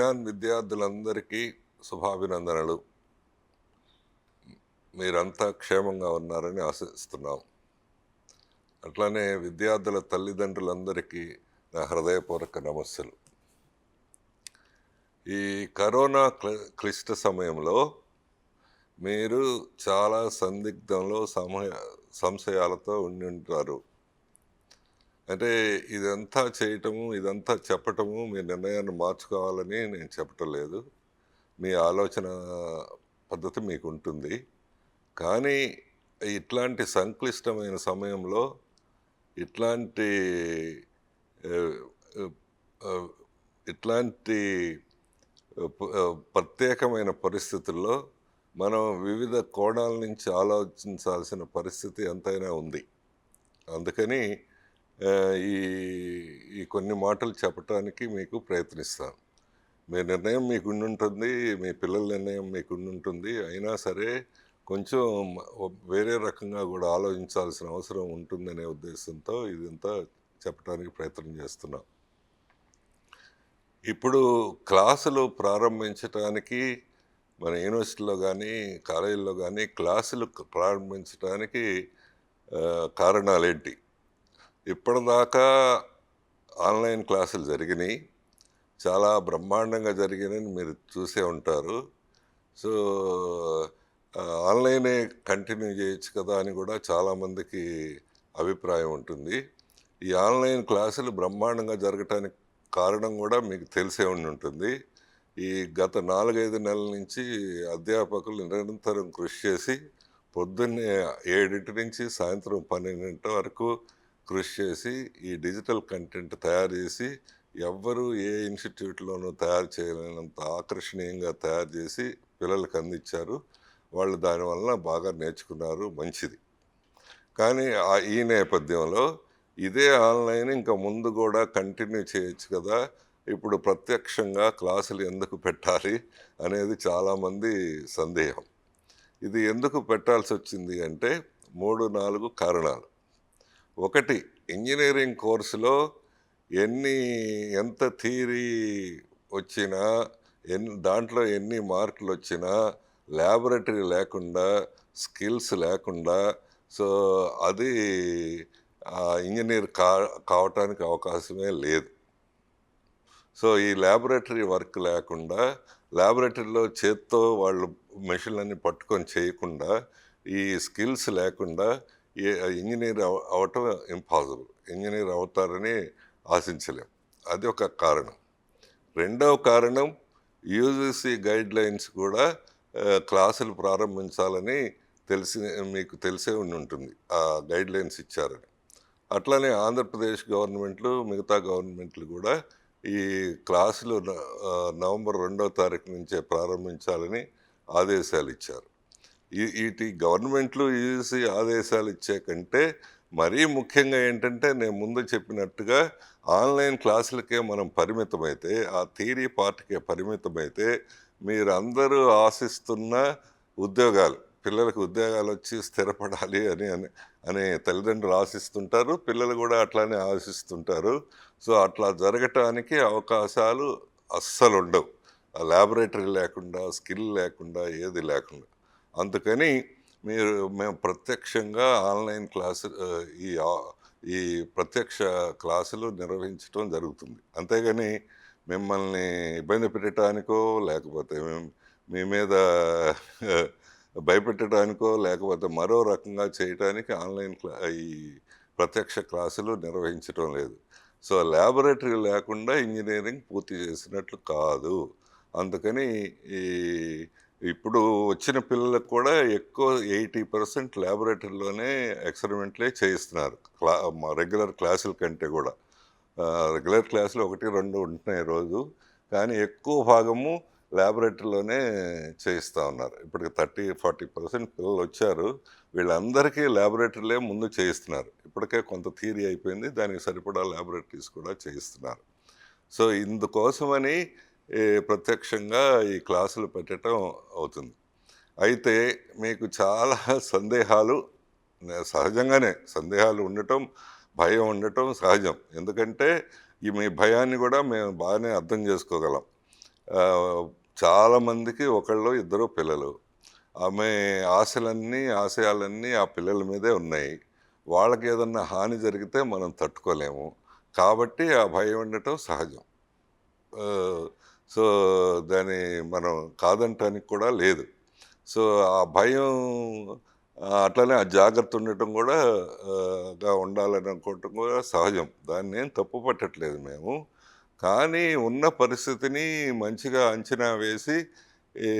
విజ్ఞాన్ విద్యార్థులందరికీ శుభాభినందనలు. మీరంతా క్షేమంగా ఉన్నారని ఆశిస్తున్నాం. అట్లానే విద్యార్థుల తల్లిదండ్రులందరికీ నా హృదయపూర్వక నమస్సులు. ఈ కరోనా క్లిష్ట సమయంలో మీరు చాలా సందిగ్ధంలో సంశయాలతో ఉండి ఉంటారు. అంటే ఇదంతా చేయటము, ఇదంతా చెప్పటము, మీ నిర్ణయాన్ని మార్చుకోవాలని నేను చెప్పటం లేదు. మీ ఆలోచన పద్ధతి మీకుంటుంది. కానీ ఇట్లాంటి సంక్లిష్టమైన సమయంలో ఇట్లాంటి ఆహ్, ఆహ్, ఇట్లాంటి ప్రత్యేకమైన పరిస్థితుల్లో మనం వివిధ కోణాల నుంచి ఆలోచించాల్సిన పరిస్థితి ఎంతైనా ఉంది. అందుకని ఈ ఈ కొన్ని మాటలు చెప్పటానికి మీకు ప్రయత్నిస్తాను. మీ నిర్ణయం మీకుండుంటుంది. మీ పిల్లల నిర్ణయం మీకుండుంటుంది. అయినా సరే కొంచెం వేరే రకంగా కూడా ఆలోచించాల్సిన అవసరం ఉంటుందనే ఉద్దేశంతో ఇదంతా చెప్పడానికి ప్రయత్నం చేస్తున్నాం. ఇప్పుడు క్లాసులు ప్రారంభించటానికి మన యూనివర్సిటీలో కానీ, కాలేజీల్లో కానీ క్లాసులు ప్రారంభించడానికి కారణాలేంటి? ఇప్పటిదాకా ఆన్లైన్ క్లాసులు జరిగినాయి. చాలా బ్రహ్మాండంగా జరిగినాయని మీరు చూసే ఉంటారు. సో ఆన్లైనే కంటిన్యూ చేయొచ్చు కదా అని కూడా చాలామందికి అభిప్రాయం ఉంటుంది. ఈ ఆన్లైన్ క్లాసులు బ్రహ్మాండంగా జరగటానికి కారణం కూడా మీకు తెలిసే ఉంటుంది. ఈ గత 4-5 నెలల నుంచి అధ్యాపకులు నిరంతరం కృషి చేసి పొద్దున్నే 7 నుంచి సాయంత్రం 12 వరకు కృషి చేసి ఈ డిజిటల్ కంటెంట్ తయారు చేసి ఎవ్వరూ ఏ ఇన్స్టిట్యూట్లోనూ తయారు చేయలేనంత ఆకర్షణీయంగా తయారు చేసి పిల్లలకు అందించారు. వాళ్ళు దానివల్ల బాగా నేర్చుకున్నారు, మంచిది. కానీ ఈ నేపథ్యంలో ఇదే ఆన్లైన్ ఇంకా ముందు కూడా కంటిన్యూ చేయొచ్చు కదా, ఇప్పుడు ప్రత్యక్షంగా క్లాసులు ఎందుకు పెట్టాలి అనేది చాలామంది సందేహం. ఇది ఎందుకు పెట్టాల్సి వచ్చింది అంటే 3-4 కారణాలు. ఒకటి, ఇంజనీరింగ్ కోర్సులో ఎంత థియరీ వచ్చినా, దాంట్లో ఎన్ని మార్కులు వచ్చినా ల్యాబొరేటరీ లేకుండా, స్కిల్స్ లేకుండా, సో అది ఇంజనీర్ కావటానికి అవకాశమే లేదు. సో ఈ ల్యాబొరేటరీ వర్క్ లేకుండా, ల్యాబొరేటరీలో చేత్తో వాళ్ళు మెషిన్లన్నీ పట్టుకొని చేయకుండా, ఈ స్కిల్స్ లేకుండా ఇంజనీర్ అవటం ఇంపాసిబుల్. ఇంజనీర్ అవుతారని ఆశించలేం. అది ఒక కారణం. రెండవ కారణం, యూజీసీ గైడ్లైన్స్ కూడా క్లాసులు ప్రారంభించాలని మీకు తెలిసే ఉంటుంది. ఆ గైడ్లైన్స్ ఇచ్చారని. అట్లనే ఆంధ్రప్రదేశ్ గవర్నమెంట్లు, మిగతా గవర్నమెంట్లు కూడా ఈ క్లాసులు నవంబర్ 2వ తారీఖు నుంచే ప్రారంభించాలని ఆదేశాలు ఇచ్చారు. ఈ గవర్నమెంట్లు యూజీసీ ఆదేశాలు ఇచ్చే కంటే మరీ ముఖ్యంగా ఏంటంటే, నేను ముందు చెప్పినట్టుగా ఆన్లైన్ క్లాసులకే మనం పరిమితమైతే, ఆ థియరీ పార్ట్కే పరిమితమైతే, మీరందరూ ఆశిస్తున్న ఉద్యోగాలు, పిల్లలకు ఉద్యోగాలు వచ్చి స్థిరపడాలి అని తల్లిదండ్రులు ఆశిస్తుంటారు, పిల్లలు కూడా అట్లానే ఆశిస్తుంటారు. సో అట్లా జరగటానికి అవకాశాలు అస్సలు ఉండవు. ల్యాబొరేటరీ లేకుండా, స్కిల్ లేకుండా, ఏది లేకుండా. అందుకని మేము ప్రత్యక్షంగా ఆన్లైన్ క్లాసు ఈ ప్రత్యక్ష క్లాసులు నిర్వహించడం జరుగుతుంది. అంతేగాని మిమ్మల్ని ఇబ్బంది పెట్టడానికో, లేకపోతే మీ మీద భయపెట్టడానికో, లేకపోతే మరో రకంగా చేయడానికి ఆన్లైన్ ఈ ప్రత్యక్ష క్లాసులు నిర్వహించడం లేదు. సో ల్యాబొరేటరీ లేకుండా ఇంజనీరింగ్ పూర్తి చేసినట్లు కాదు. అందుకని ఇప్పుడు వచ్చిన పిల్లలకు కూడా ఎక్కువ 80% ల్యాబొరేటరీలోనే ఎక్స్పెరిమెంట్లే చేయిస్తున్నారు, రెగ్యులర్ క్లాసుల కంటే కూడా. రెగ్యులర్ క్లాసులు 1-2 ఉంటున్నాయి రోజు, కానీ ఎక్కువ భాగము ల్యాబొరేటరీలోనే చేయిస్తూ ఉన్నారు. ఇప్పటికి 30-40% పిల్లలు వచ్చారు. వీళ్ళందరికీ ల్యాబొరేటరీలే ముందు చేయిస్తున్నారు. ఇప్పటికే కొంత థియరీ అయిపోయింది, దానికి సరిపడా ల్యాబొరేటరీస్ కూడా చేయిస్తున్నారు. సో ఇందుకోసమని ప్రత్యక్షంగా ఈ క్లాసులు పెట్టడం అవుతుంది. అయితే మీకు చాలా సందేహాలు, సహజంగానే సందేహాలు ఉండటం, భయం ఉండటం సహజం. ఎందుకంటే మీ భయాన్ని కూడా మేము బాగానే అర్థం చేసుకోగలం. ఆహ్, చాలామందికి ఒకళ్ళో ఇద్దరో పిల్లలు. ఆమె ఆశయాలన్నీ ఆ పిల్లల మీదే ఉన్నాయి. వాళ్ళకేదన్నా హాని జరిగితే మనం తట్టుకోలేము. కాబట్టి ఆ భయం ఉండటం సహజం. ఆహ్, సో, దాన్ని మనం కాదంటానికి కూడా లేదు. సో, ఆ భయం అట్లనే ఆ జాగ్రత్త ఉండటం గూడా ఉండాలని అనుకోవటం కూడా సహజం. దాన్నేం తప్పు పట్టట్లేదు మేము. కానీ ఉన్న పరిస్థితిని మంచిగా అంచనా వేసి ఈ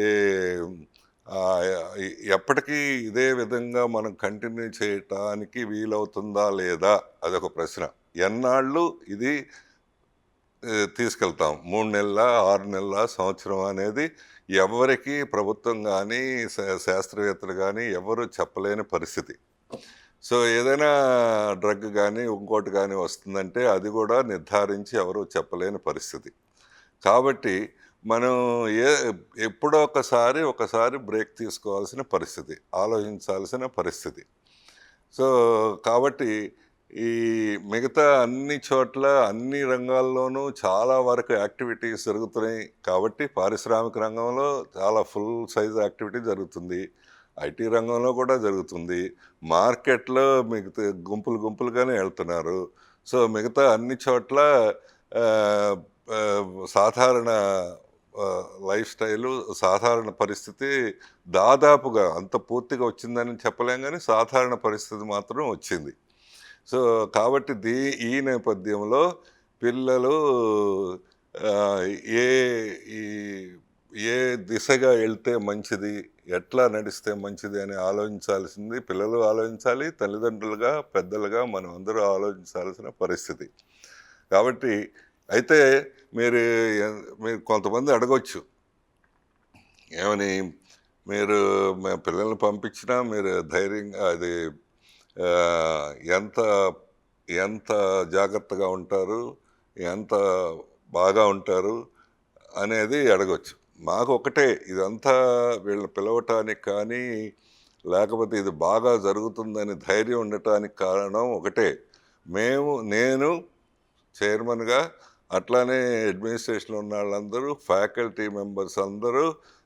ఆహ్, ఎ ఎప్పటికీ ఇదే విధంగా మనం కంటిన్యూ చేయటానికి వీలవుతుందా? లేదా? అదొక ప్రశ్న. ఎన్నాళ్ళు ఇది తీసుకెళ్తాం. 3 నెలలా, 6 నెలలా, సంవత్సరమా అనేది ఎవ్వరికీ ప్రభుత్వం గానీ, శాస్త్రవేత్తలు గానీ ఎవరు చెప్పలేని పరిస్థితి. సో, ఏదైనా డ్రగ్ గానీ, ఇంకోటి గానీ వస్తుందంటే అది గూడా నిర్ధారించి ఎవరు చెప్పలేని పరిస్థితి. కాబట్టి మనం ఏ ఎప్పుడో ఒకసారి బ్రేక్ తీసుకోవాల్సిన పరిస్థితి. ఆలోచించాల్సిన పరిస్థితి. సో, కాబట్టి ఈ మిగతా అన్ని చోట్ల, అన్ని రంగాల్లోనూ చాలా వరకు యాక్టివిటీస్ జరుగుతున్నాయి. కాబట్టి పారిశ్రామిక రంగంలో చాలా ఫుల్ సైజ్ యాక్టివిటీ జరుగుతుంది. ఐటీ రంగంలో కూడా జరుగుతుంది. మార్కెట్‌లో మిగతా గుంపులుగానే ఎళ్తున్నారు. సో, మిగతా అన్ని చోట్ల ఆహ్, సాధారణ లైఫ్ స్టైలు, సాధారణ పరిస్థితి దాదాపుగా అంత పూర్తిగా వచ్చిందని చెప్పలేం గానీ, సాధారణ పరిస్థితి మాత్రం వచ్చింది. సో, కాబట్టి ఈ నేపథ్యంలో పిల్లలు ఆహ్, ఏ ఈ ఏ దిశగా ఎళ్తే మంచిది, ఎట్లా నడిస్తే మంచిది అని ఆలోచించాల్సింది పిల్లలు ఆలోచించాలి. తల్లిదండ్రులుగా, పెద్దలుగా మనం అందరూ ఆలోచించాల్సిన పరిస్థితి. కాబట్టి అయితే మీరు మీరు కొంతమంది అడగొచ్చు. ఏమని? మీరు పిల్లల్ని పంపించినా మీరు ధైర్యంగా అది ఆహ్, ఎంత ఎంత జాగ్రత్తగా ఉంటారు? ఎంత బాగా ఉంటారు? అనేది అడగొచ్చు. మాకొకటే ఇదంతా వీళ్ళని పిలవటానికి కానీ, లేకపోతే ఇది బాగా జరుగుతుందని ధైర్యం ఉండటానికి కారణం ఒకటే. నేను చైర్మన్‌గా అట్లానే అడ్మినిస్ట్రేషన్‌లో ఉన్నోళ్ళందరూ, ఫ్యాకల్టీ మెంబర్స్ అందరూ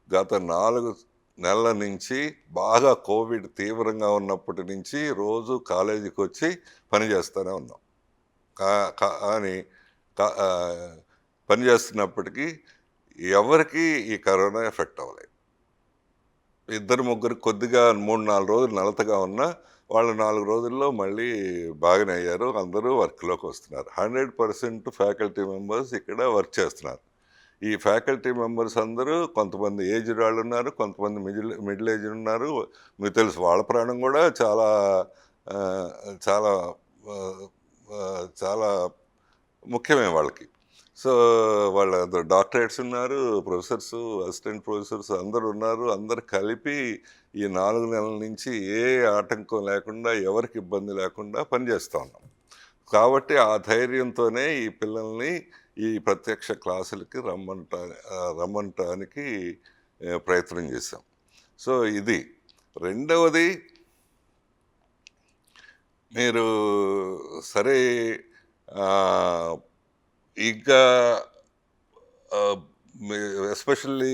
గత 4 నెలల నుంచి బాగా కోవిడ్ తీవ్రంగా ఉన్నప్పటి నుంచి రోజు కాలేజీకొచ్చి పని చేస్తూనే ఉన్నాం. కా కా అని క పని చేస్తున్నప్పటికీ ఎవరికీ ఈ కరోనా ఎఫెక్ట్ అవ్వలేదు. ఇద్దరు, ముగ్గురు కొద్దిగా 3, 4 రోజులు నలతగా ఉన్నా, వాళ్ళు 4 రోజుల్లో మళ్ళీ బాగానే అయ్యారు. అందరూ వర్క్‌లోకొస్తున్నారు. 100% ఫ్యాకల్టీ మెంబర్స్ ఇక్కడ వర్క్ చేస్తున్నారు. ఈ ఫ్యాకల్టీ మెంబర్స్ అందరూ కొంతమంది ఏజ్డ్ వాళ్ళున్నారు, కొంతమంది మిడిల్ ఏజ్డ్ ఉన్నారు. మీకు తెలుసు వాళ్ళ ప్రాణం గూడా చాలా ఆహ్, చాలా ఆహ్, చాలా ముఖ్యమే వాళ్ళకి. సో, వాళ్ళందరూ డాక్టరేట్స్ ఉన్నారు, ప్రొఫెసర్సు, అసిస్టెంట్ ప్రొఫెసర్స్ అందరూ ఉన్నారు. అందరూ కలిపి ఈ 4 నెలల నుంచి ఏ ఆటంకం లేకుండా, ఎవరికి ఇబ్బంది లేకుండా పనిచేస్తా ఉన్నాం. కాబట్టి ఆ ధైర్యంతోనే ఈ పిల్లల్ని ఈ ప్రత్యక్ష క్లాసులకి రమ్మనటానికి ప్రయత్నం చేశాం. సో, ఇది. రెండవది మీరు సరే ఆహ్, ఇంకా ఆహ్, మీ ఎస్పెషల్లీ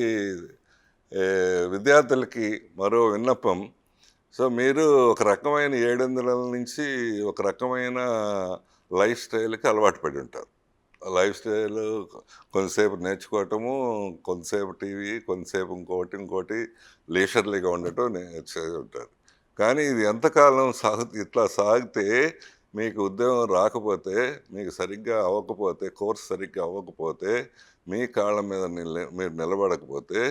విద్యార్థులకి మరో విన్నపం. సో, మీరు ఒక రకమైన 7 నెలల నుంచి ఒక రకమైన లైఫ్ స్టైల్‌కి అలవాటు పడి ఉంటారు. లైఫ్ స్టైలు కొంతసేపు నేర్చుకోవటము, కొంతసేపు టీవీ, కొంతసేపు ఇంకోటి లీజర్లీగా ఉండటం చేసి ఉంటారు. కానీ ఇది ఎంతకాలం ఇట్లా సాగితే మీకు ఉద్యోగం రాకపోతే, మీకు సరిగ్గా అవ్వకపోతే, కోర్స్ సరిగ్గా అవ్వకపోతే, మీ కాళ్ళ మీద మీరు నిలబడకపోతే,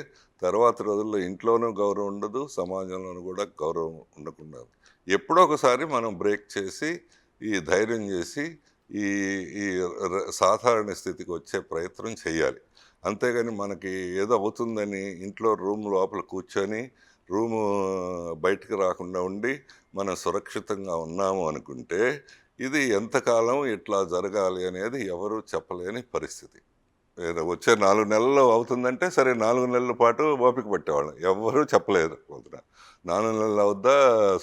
తర్వాత రోజుల్లో ఇంట్లోనూ గౌరవం ఉండదు, సమాజంలోనూ కూడా గౌరవం ఉండకుండా ఎప్పుడో ఒకసారి మనం బ్రేక్ చేసి, ఈ ధైర్యం చేసి, ఈ ఈ సాధారణ స్థితికి వచ్చే ప్రయత్నం చేయాలి. అంతేగాని మనకి ఏదో అవుతుందని ఇంట్లో రూమ్ లోపల కూర్చొని, రూము బయటికి రాకుండా ఉండి, మనం సురక్షితంగా ఉన్నాము అనుకుంటే, ఇది ఎంతకాలం ఇట్లా జరగాలి అనేది ఎవరు చెప్పలేని పరిస్థితి. ఏదో వచ్చే 4 నెలల్లో అవుతుందంటే సరే 4 నెలల పాటు ఓపిక పట్టేవాళ్ళం. ఎవ్వరూ చెప్పలేరు పొద్దున. 4 నెలలు అవుద్దా,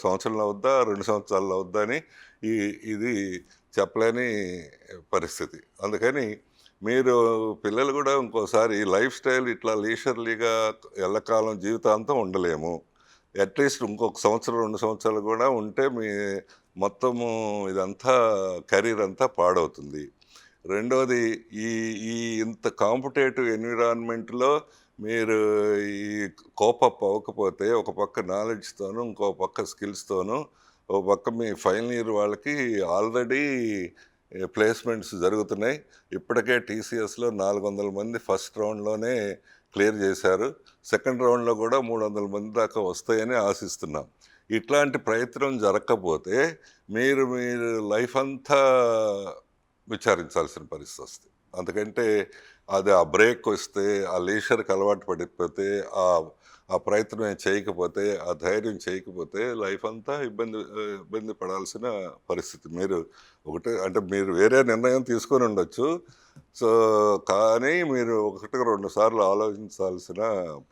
సంవత్సరంలో అవుద్దా, 2 సంవత్సరాల్లో అవుద్దా అని ఇది చెప్పలేని పరిస్థితి. అందుకని మీరు పిల్లలు కూడా ఇంకోసారి లైఫ్ స్టైల్ ఇట్లా లీజర్లీగా ఎల్లకాలం జీవితాంతం ఉండలేము. అట్‌లీస్ట్ ఇంకొక సంవత్సరం, 2 సంవత్సరాలు కూడా ఉంటే మీ మొత్తము ఇదంతా కెరీర్ అంతా పాడవుతుంది. రెండోది ఈ ఈ ఇంత కాంపిటేటివ్ ఎన్విరాన్మెంట్‌లో మీరు ఈ కోపప్ అవ్వకపోతే ఒక పక్క నాలెడ్జ్‌తోను, ఇంకో పక్క స్కిల్స్‌తోను, ఒక పక్క మీ ఫైనల్ ఇయర్ వాళ్ళకి ఆల్రెడీ ప్లేస్‌మెంట్స్ జరుగుతున్నాయి. ఇప్పటికే టీసీఎస్‌లో 400 మంది ఫస్ట్ రౌండ్‌లోనే క్లియర్ చేశారు. సెకండ్ రౌండ్‌లో కూడా 300 మంది దాకా వస్తాయని ఆశిస్తున్నాం. ఇట్లాంటి ప్రయత్నం జరగకపోతే మీరు లైఫ్ అంతా విచారించాల్సిన పరిస్థితి వస్తుంది. అందుకంటే అది ఆ బ్రేక్ వస్తే, ఆ లీజర్‌కి అలవాటు పడిపోతే, ఆ ప్రయత్నం చేయకపోతే, ఆ ధైర్యం చేయకపోతే లైఫ్ అంతా ఇబ్బంది పడాల్సిన పరిస్థితి. మీరు ఒకటే అంటే మీరు వేరే నిర్ణయం తీసుకొని ఉండొచ్చు. సో, కానీ మీరు 1, 2 సార్లు ఆలోచించాల్సిన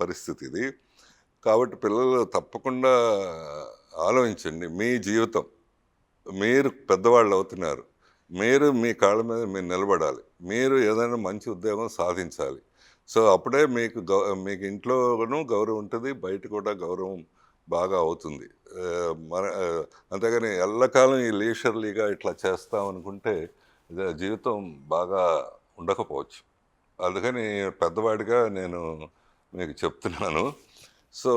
పరిస్థితి ఇది. కాబట్టి పిల్లలు తప్పకుండా ఆలోచించండి. మీ జీవితం. మీరు పెద్దవాళ్ళవుతున్నారు. మీరు మీ కాళ్ళ మీద మీరు నిలబడాలి. మీరు ఏదైనా మంచి ఉద్యోగం సాధించాలి. సో, అప్పుడే మీకు ఇంట్లోను గౌరవం ఉంటది. బయట కూడా గౌరవం బాగా అవుతుంది. అంతేగాని ఎల్లకాలం ఈ లీజర్లీగా ఇట్లా చేస్తామనుకుంటే జీవితం బాగా ఉండకపోవచ్చు. అందుకని పెద్దవాడిగా నేను మీకు చెప్తున్నాను. సో,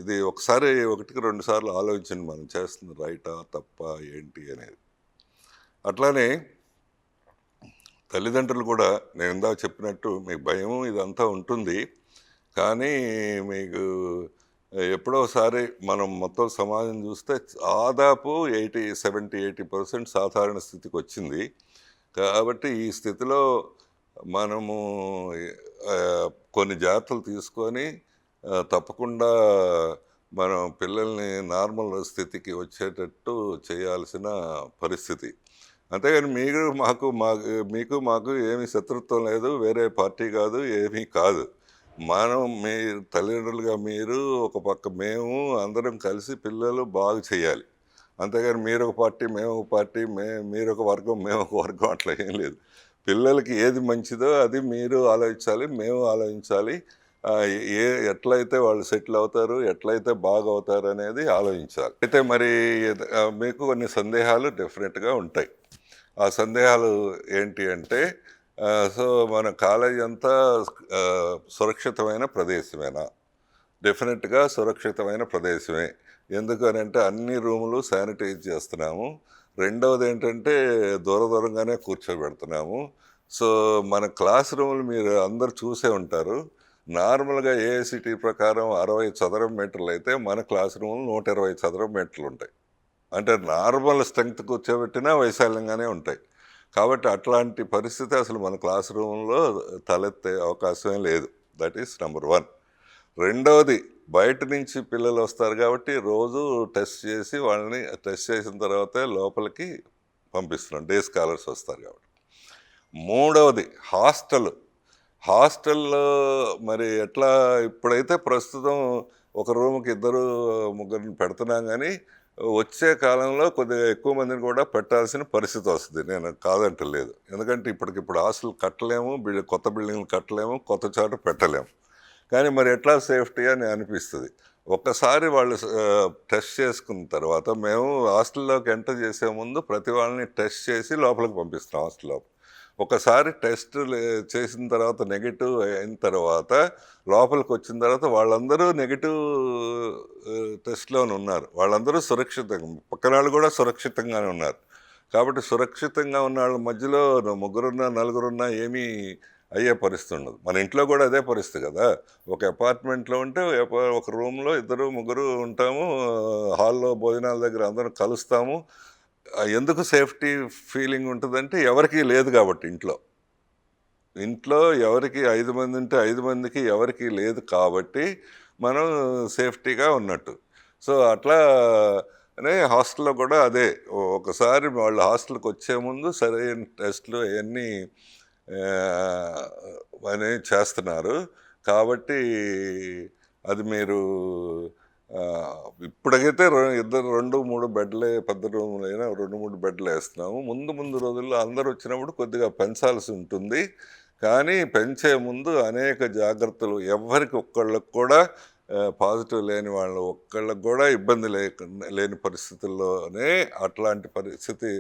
ఇది ఒకసారి 1కి 2 సార్లు ఆలోచించండి మనం చేస్తుంది రైటా? తప్పా? ఏంటి అనేది. అట్లానే తల్లిదండ్రులు కూడా నేను ఇందాక చెప్పినట్టు మీకు భయం ఇదంతా ఉంటుంది. కానీ మీకు ఎప్పుడోసారి మనం మొత్తం సమాజం చూస్తే దాదాపు 70-80% సాధారణ స్థితికొచ్చింది. కాబట్టి ఈ స్థితిలో మనము కొన్ని జాగ్రత్తలు తీసుకొని తప్పకుండా మనం పిల్లల్ని నార్మల్ స్థితికి వచ్చేటట్టు చేయాల్సిన పరిస్థితి. అంతేగాని మీకు మాకు ఏమీ శత్రుత్వం లేదు. వేరే పార్టీ కాదు, ఏమీ కాదు. మీ తల్లిదండ్రులుగా మీరు, ఒక పక్క మేము అందరం కలిసి పిల్లలు బాగు చేయాలి. అంతేగాని మీరొక పార్టీ, మేమొక పార్టీ, మీరొక వర్గం, మేమొక వర్గం అట్లా ఏం లేదు. పిల్లలకి ఏది మంచిదో అది మీరు ఆలోచించాలి, మేము ఆలోచించాలి. ఎట్లయితే వాళ్ళు సెటిల్ అవుతారు, ఎట్లయితే బాగవుతారు అనేది ఆలోచించాలి. అయితే మరి మీకు కొన్ని సందేహాలు డెఫినెట్‌గా ఉంటాయి. ఆ సందేహాలు ఏంటి అంటే సో, మన కాలేజీ అంతా సురక్షితమైన ప్రదేశమేనా? డెఫినెట్‌గా సురక్షితమైన ప్రదేశమే. ఎందుకు అనంటే అన్ని రూములు శానిటైజ్ చేస్తున్నాము. రెండవదేంటంటే దూరంగానే కూర్చోబెడుతున్నాము. సో, మన క్లాస్ రూములు మీరు అందరూ చూసే ఉంటారు. నార్మల్‌గా ఏఐసీటీ ప్రకారం 60 చదరపు మీటర్లయితే మన క్లాస్ రూములు 120 చదరపు మీటర్లుంటాయి. అంటే నార్మల్ స్ట్రెంగ్త్ కూర్చోబెట్టినా వైశాల్యంగానే ఉంటాయి. కాబట్టి అట్లాంటి పరిస్థితి అసలు మన క్లాస్ రూమ్‌లో తలెత్తే అవకాశమే లేదు. That is number 1. రెండవది బయట నుంచి పిల్లలొస్తారు కాబట్టి రోజు వాళ్ళని టెస్ట్ చేసిన తర్వాతే లోపలికి పంపిస్తున్నాం. డే స్కాలర్స్ వస్తారు కాబట్టి. మూడవది హాస్టల్‌లో మరి ఎట్లా ఇప్పుడైతే ప్రస్తుతం ఒక రూమ్‌కి ఇద్దరు, ముగ్గురిని పెడుతున్నాం గానీ వచ్చే కాలంలో కొద్దిగా ఎక్కువ మందిని కూడా పెట్టాల్సిన పరిస్థితి వస్తుంది. నేను కాదంటలేదు. ఎందుకంటే ఇప్పటికిప్పుడు హాస్టల్ కట్టలేము, కొత్త బిల్డింగ్లు కట్టలేము, కొత్త చోట పెట్టలేము. కానీ మరి ఎట్లా సేఫ్టీ అని అనిపిస్తుంది. ఒక్కసారి వాళ్ళు టెస్ట్ చేసుకున్న తర్వాత మేము హాస్టల్లోకి ఎంటర్ చేసే ముందు ప్రతి వాళ్ళని టెస్ట్ చేసి లోపలికి పంపిస్తున్నాం హాస్టల్ లోపల. ఒకసారి టెస్ట్ చేసిన తర్వాత నెగిటివ్ అయిన తర్వాత లోపలికి వచ్చిన తర్వాత వాళ్ళందరూ నెగిటివ్ టెస్ట్లోనే ఉన్నారు. వాళ్ళందరూ సురక్షితంగా, పక్కన వాళ్ళు కూడా సురక్షితంగానే ఉన్నారు. కాబట్టి సురక్షితంగా ఉన్న వాళ్ళ మధ్యలో ముగ్గురున్నా, నలుగురున్నా ఏమీ అయ్యే పరిస్థితి ఉండదు. మన ఇంట్లో కూడా అదే పరిస్థితి కదా. ఒక అపార్ట్మెంట్లో ఉంటే ఒక రూమ్లో ఇద్దరు, ముగ్గురు ఉంటాము. హాల్లో భోజనాల దగ్గర అందరం కలుస్తాము. ఎందుకు సేఫ్టీ ఫీలింగ్ ఉంటుందంటే ఎవరికీ లేదు కాబట్టి ఇంట్లో ఎవరికి 5 మంది ఉంటే 5 మందికి ఎవరికీ లేదు కాబట్టి మనం సేఫ్టీగా ఉన్నట్టు. సో, అట్లానే హాస్టల్‌లో కూడా అదే. ఒకసారి వాళ్ళు హాస్టల్‌కి వచ్చే ముందు సరైన టెస్ట్‌లు అవన్నీ అనేవి చేస్తున్నారు. కాబట్టి అది మీరు ఇప్పటికైతే ఇద్దరు 2, 3 బెడ్లే పెద్ద రూములైనా 2, 3 బెడ్లు వేస్తున్నాము. ముందు ముందు రోజుల్లో అందరూ వచ్చినప్పుడు కొద్దిగా పెంచాల్సి ఉంటుంది. కానీ పెంచే ముందు అనేక జాగ్రత్తలు ఎవ్వరికి ఒక్కళ్ళకి కూడా పాజిటివ్ లేని వాళ్ళు ఒక్కళ్ళకి కూడా ఇబ్బంది లేని పరిస్థితుల్లోనే అట్లాంటి పరిస్థితి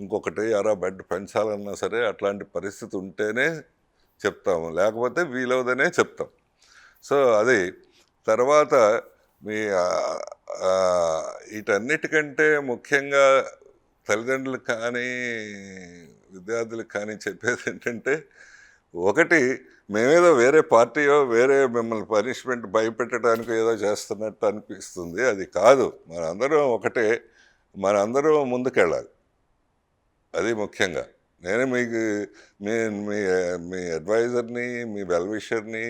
ఇంకొకటి బెడ్ పెంచాలన్నా సరే అట్లాంటి పరిస్థితి ఉంటేనే చెప్తాము, లేకపోతే వీలవదనే చెప్తాం. సో అది తర్వాత మీ వీటన్నిటికంటే ముఖ్యంగా తల్లిదండ్రులకు కానీ విద్యార్థులకు కానీ చెప్పేది ఏంటంటే, ఒకటి మేమేదో వేరే పార్టీయో వేరే మిమ్మల్ని పనిష్మెంట్ భయపెట్టడానికి ఏదో చేస్తున్నట్టు అనిపిస్తుంది. అది కాదు. మనందరం ఒకటే. మనందరం ముందుకెళ్ళాలి. అది ముఖ్యంగా. నేనే మీకు మీ మీ మీ అడ్వైజర్ని, మీ వెల్ విషర్ని,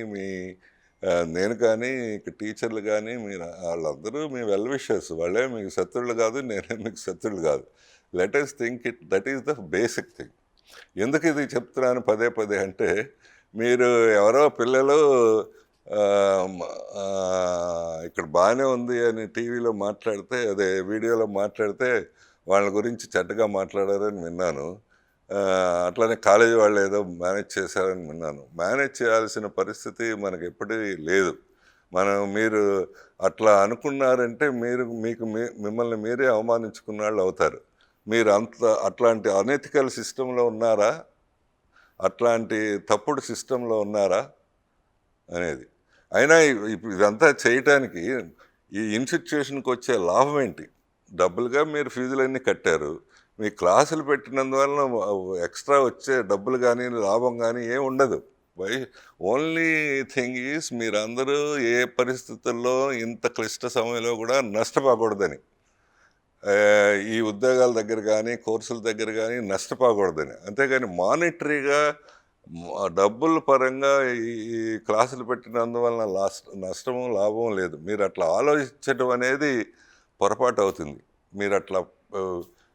నేను కానీ టీచర్లు కానీ వాళ్ళందరూ మీ వెల్ విషర్స్. వాళ్ళే మీకు శత్రువులు కాదు, నేనే మీకు శత్రువులు కాదు. Let us think it, that is the basic thing. ఎందుకు ఇది చెప్తున్నాను పదే పదే అంటే, మీరు ఎవరో పిల్లలు ఇక్కడ బాగానే ఉంది అని టీవీలో మాట్లాడితే, అదే వీడియోలో మాట్లాడితే వాళ్ళ గురించి చెడ్డగా మాట్లాడారని విన్నాను. అట్లానే కాలేజీ వాళ్ళు ఏదో మేనేజ్ చేశారని విన్నాను. మేనేజ్ చేయాల్సిన పరిస్థితి మనకి ఎప్పటికీ లేదు. మీరు అట్లా అనుకున్నారంటే మిమ్మల్ని మీరే అవమానించుకున్న వాళ్ళు అవుతారు. మీరు అట్లాంటి అనెథికల్ సిస్టంలో ఉన్నారా, అట్లాంటి తప్పుడు సిస్టంలో ఉన్నారా అనేది. అయినా ఇదంతా చేయటానికి ఈ ఇన్స్టిట్యూషన్కి వచ్చే లాభం ఏంటి? డబ్బులుగా మీరు ఫీజులన్నీ కట్టారు. మీ క్లాసులు పెట్టినందువలన ఎక్స్ట్రా వచ్చే డబ్బులు కానీ లాభం కానీ ఏం ఉండదు. ఓన్లీ థింగ్ ఈజ్ మీరందరూ ఏ పరిస్థితుల్లో ఇంత క్లిష్ట సమయంలో కూడా నష్టపోకూడదని, ఈ ఉద్యోగాల దగ్గర కానీ కోర్సుల దగ్గర కానీ నష్టపోకూడదని. అంతేగాని మానిటరీగా డబ్బుల పరంగా ఈ క్లాసులు పెట్టినందువలన నష్టము లాభం లేదు. మీరు అట్లా ఆలోచించడం అనేది పొరపాటు అవుతుంది.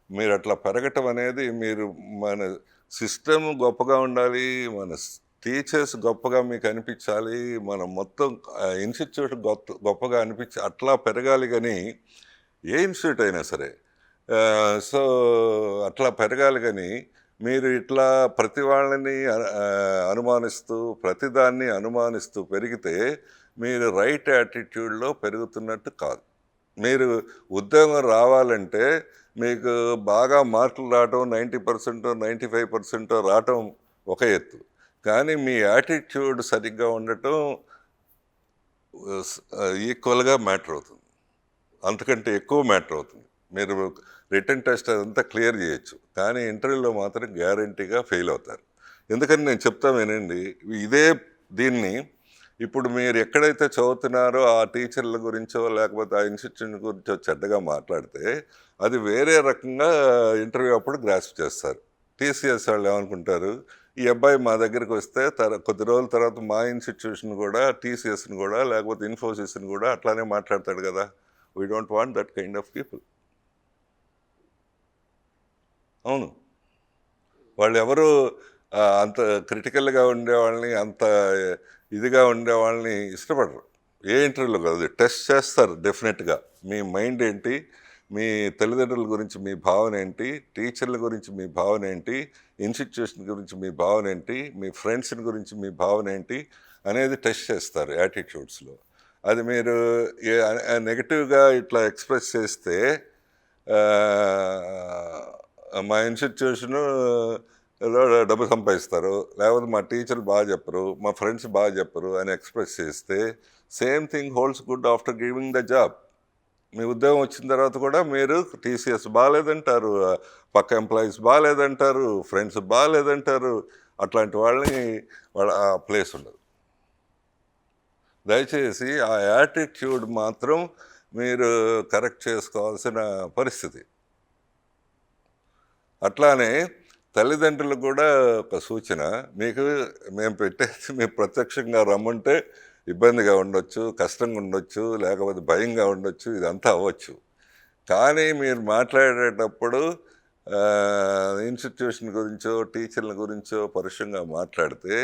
మీరు అట్లా పెరగటం అనేది, మన సిస్టమ్ గొప్పగా ఉండాలి, మన టీచర్స్ గొప్పగా మీకు అనిపించాలి, మన మొత్తం ఇన్స్టిట్యూట్ గొప్పగా అట్లా పెరగాలి. కానీ ఏ ఇన్స్టిట్యూట్ అయినా సరే సో అట్లా పెరగాలి. కానీ మీరు ఇట్లా ప్రతి వాళ్ళని అనుమానిస్తూ ప్రతిదాన్ని అనుమానిస్తూ పెరిగితే మీరు రైట్ యాటిట్యూడ్లో పెరుగుతున్నట్టు కాదు. మీరు ఉద్యోగం రావాలంటే మీకు బాగా మార్కులు రావటం 90%, 95% రావటం ఒక ఎత్తు. కానీ మీ యాటిట్యూడ్ సరిగ్గా ఉండటం ఈక్వల్గా మ్యాటర్ అవుతుంది, అంతకంటే ఎక్కువ మ్యాటర్ అవుతుంది. మీరు రిటర్న్ టెస్ట్ అదంతా క్లియర్ చేయొచ్చు, కానీ ఇంటర్వ్యూలో మాత్రం గ్యారంటీగా ఫెయిల్ అవుతారు. ఎందుకని నేను చెప్తా వినండి. దీన్ని ఇప్పుడు మీరు ఎక్కడైతే చదువుతున్నారో ఆ టీచర్ల గురించో లేకపోతే ఆ ఇన్స్టిట్యూషన్ గురించో చెడ్డగా మాట్లాడితే అది వేరే రకంగా ఇంటర్వ్యూ అప్పుడు గ్రాస్ప్ చేస్తారు. టీసీఎస్ వాళ్ళు ఏమనుకుంటారు, ఈ అబ్బాయి మా దగ్గరికి వస్తే కొద్ది రోజుల తర్వాత మా ఇన్స్టిట్యూషన్ కూడా టీసీఎస్ని కూడా లేకపోతే ఇన్ఫోసిస్ని కూడా అట్లానే మాట్లాడతాడు కదా. We don't want that kind of people. అవును, వాళ్ళు ఎవరు అంత క్రిటికల్గా ఉండేవాళ్ళని, అంత ఇదిగా ఉండేవాళ్ళని ఇష్టపడరు. ఏ ఇంటర్వ్యూలో కాదు, టెస్ట్ చేస్తారు డెఫినెట్గా. మీ మైండ్ ఏంటి, మీ తల్లిదండ్రుల గురించి మీ భావన ఏంటి, టీచర్ల గురించి మీ భావన ఏంటి, ఇన్స్టిట్యూషన్ గురించి మీ భావన ఏంటి, మీ ఫ్రెండ్స్ గురించి మీ భావన ఏంటి అనేది టెస్ట్ చేస్తారు యాటిట్యూడ్స్లో. అది మీరు నెగటివ్గా ఇట్లా ఎక్స్ప్రెస్ చేస్తే మా ఇన్స్టిట్యూషను డబ్బు సంపాదిస్తారు, లేకపోతే మా టీచర్లు బాగా చెప్పరు, మా ఫ్రెండ్స్ బాగా చెప్పరు అని ఎక్స్ప్రెస్ చేస్తే same thing holds good after giving the job. మీ ఉద్యోగం వచ్చిన తర్వాత కూడా మీరు టీసీఎస్ బాగాలేదంటారు, పక్క ఎంప్లాయీస్ బాగాలేదంటారు, ఫ్రెండ్స్ బాగాలేదంటారు. అట్లాంటి వాళ్ళ ప్లేస్ ఉండదు. దయచేసి ఆ యాటిట్యూడ్ మాత్రం మీరు కరెక్ట్ చేసుకోవాల్సిన పరిస్థితి. అట్లానే తల్లిదండ్రులకు కూడా ఒక సూచన, మేము పెట్టేసి మీరు ప్రత్యక్షంగా రమ్మంటే ఇబ్బందిగా ఉండొచ్చు, కష్టంగా ఉండొచ్చు, లేకపోతే భయంగా ఉండొచ్చు, ఇదంతా అవ్వచ్చు. కానీ మీరు మాట్లాడేటప్పుడు ఇన్స్టిట్యూషన్ గురించో టీచర్ల గురించో పరుషంగా మాట్లాడితే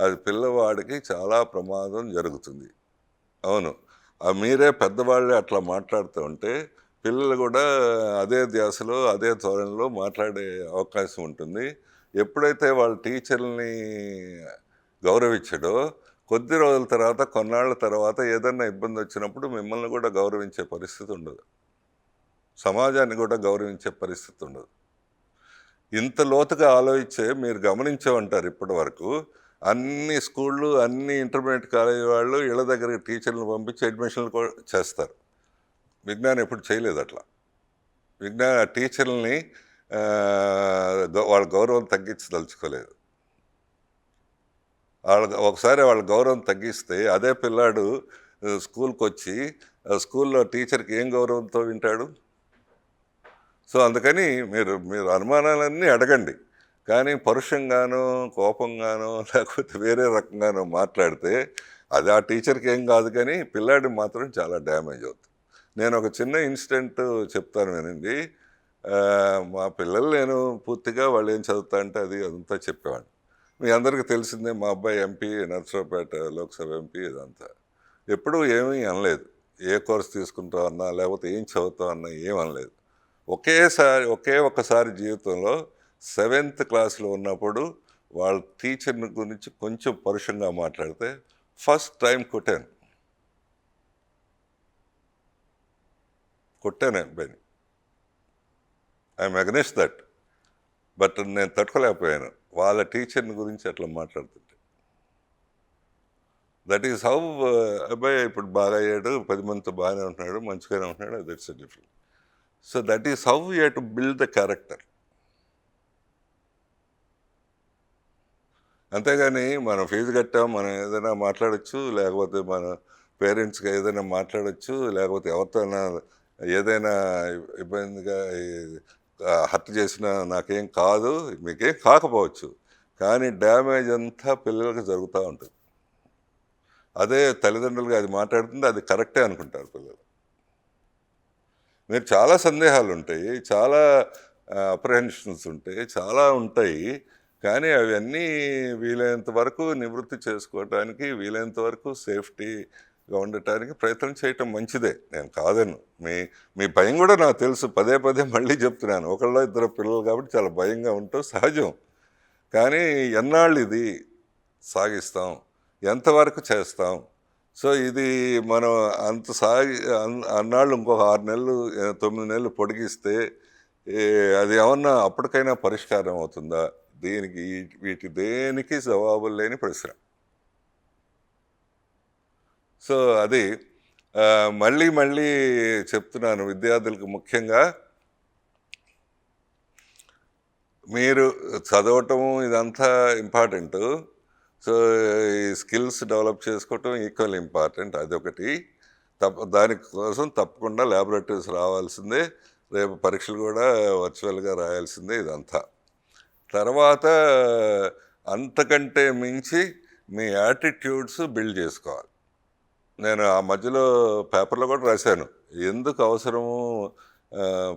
అది పిల్లవాడికి చాలా ప్రమాదం జరుగుతుంది. అవును, మీరే పెద్దవాళ్ళే అట్లా మాట్లాడుతూ ఉంటే పిల్లలు కూడా అదే ధ్యాసలో అదే ధోరణిలో మాట్లాడే అవకాశం ఉంటుంది. ఎప్పుడైతే వాళ్ళ టీచర్‌లని గౌరవించడో, కొద్ది రోజుల తర్వాత, కొన్నాళ్ళ తర్వాత ఏదన్నా ఇబ్బందొచ్చినప్పుడు మిమ్మల్ని కూడా గౌరవించే పరిస్థితి ఉండదు. సమాజాన్ని కూడా గౌరవించే పరిస్థితి ఉండదు. ఇంత లోతుగా ఆలోచించే మీరు గమనించే ఉంటారు ఇప్పటి వరకు. అన్ని స్కూళ్ళు, అన్ని ఇంటర్మీడియేట్ కాలేజీ వాళ్ళు ఇళ్ళ దగ్గరికి టీచర్‌లను పంపించి అడ్మిషన్‌లు కూడా చేస్తారు. విజ్ఞాన్ ఎప్పుడు చేయలేదు అట్లా. టీచర్‌లని వాళ్ళ గౌరవం తగ్గించదలుచుకోలేదు. ఒకసారి వాళ్ళ గౌరవం తగ్గిస్తే అదే పిల్లాడు స్కూల్‌కొచ్చి స్కూల్‌లో టీచర్‌కి ఏం గౌరవంతో వింటాడు? సో, అందుకని మీరు మీరు అనుమానాలన్నీ అడగండి. కానీ పరుషంగానో, కోపంగానో లేకపోతే వేరే రకంగానో మాట్లాడితే అది ఆ టీచర్‌కి ఏం కాదు కానీ పిల్లాడికి మాత్రం చాలా డ్యామేజ్ అవుతుంది. నేను ఒక చిన్న ఇన్సిడెంట్ చెప్తాను వినండి. మా పిల్లలు నేను పూర్తిగా వాళ్ళు ఏం చదువుతా అంటే అది అదంతా చెప్పేవాడిని. మీ అందరికీ తెలిసిందే మా అబ్బాయి ఎంపీ, నర్సరావుపేట లోక్సభ ఎంపీ ఇదంతా. ఎప్పుడూ ఏమీ అనలేదు. ఏ కోర్స్ తీసుకుంటావు అన్నా, లేకపోతే ఏం చదువుతావు అన్నా ఏం అనలేదు. ఒకే ఒక్కసారి జీవితంలో సెవెంత్ క్లాస్‌లో ఉన్నప్పుడు వాళ్ళ టీచర్‌ని గురించి కొంచెం పరుషంగా మాట్లాడితే ఫస్ట్ టైం కొట్టాను. కొట్టాను ఆ అబ్బాయిని. I'm against that. బట్ నేను తట్టుకోలేకపోయాను. వాళ్ళ టీచర్‌ని గురించి అట్లా మాట్లాడుతుంటే. దట్ ఈస్ హౌ అబ్బాయి ఇప్పుడు బాగా అయ్యాడు. 10 మందితో బాగానే ఉంటున్నాడు. మంచిగానే ఉంటున్నాడు. That's different. So that is how you have to build the character. అంతేగాని మనం ఫీజు కట్టాం, మనం ఏదైనా మాట్లాడొచ్చు, లేకపోతే మన పేరెంట్స్‌గా ఏదైనా మాట్లాడొచ్చు, లేకపోతే ఎవరితోనా ఏదైనా ఇబ్బందిగా హర్ట్ చేసినా నాకేం కాదు, మీకేం కాకపోవచ్చు. కానీ డ్యామేజ్ అంతా పిల్లలకి జరుగుతూ ఉంటుంది. అదే తల్లిదండ్రులుగా అది మాట్లాడుతుంటే అది కరెక్టే అనుకుంటారు పిల్లలు. మీరు చాలా సందేహాలుంటాయి, చాలా అప్రహెన్షన్స్ ఉంటాయి, చాలా ఉంటాయి. కానీ అవన్నీ వీలైనంత వరకు నివృత్తి చేసుకోవటానికి, వీలైనంత వరకు సేఫ్టీగా ఉండటానికి ప్రయత్నం చేయటం మంచిదే. నేను కాదను. మీ మీ భయం కూడా నాకు తెలుసు. పదే పదే మళ్ళీ చెప్తున్నాను. ఒకళ్ళో ఇద్దరు పిల్లలు కాబట్టి చాలా భయంగా ఉండటం సహజం. కానీ ఎన్నాళ్ళు ఇది సాగిస్తాం? ఎంతవరకు చేస్తాం? సో, ఇది మనం అంత అన్నాళ్ళు ఇంకొక 6 నెలలు, 9 నెలలు పొడిగిస్తే ఏ అది ఏమన్నా అప్పటికైనా పరిష్కారం అవుతుందా? దీనికి వీటి దేనికి జవాబులు లేని ప్రశ్న. సో, అది మళ్ళీ మళ్ళీ చెప్తున్నాను విద్యార్థులకు ముఖ్యంగా మీరు చదవటము ఇదంతా ఇంపార్టెంటు. సో, ఈ స్కిల్స్ డెవలప్ చేసుకోవటం ఈక్వల్ ఇంపార్టెంట్ అదొకటి. దానికోసం తప్పకుండా ల్యాబొరేటరీస్ రావాల్సిందే. రేపు పరీక్షలు కూడా వర్చువల్‌గా రాయాల్సిందే ఇదంతా. తర్వాత అంతకంటే మించి మీ యాటిట్యూడ్స్ బిల్డ్ చేసుకోవాలి. నేను ఆ మధ్యలో పేపర్‌లో కూడా రాశాను. ఎందుకు అవసరము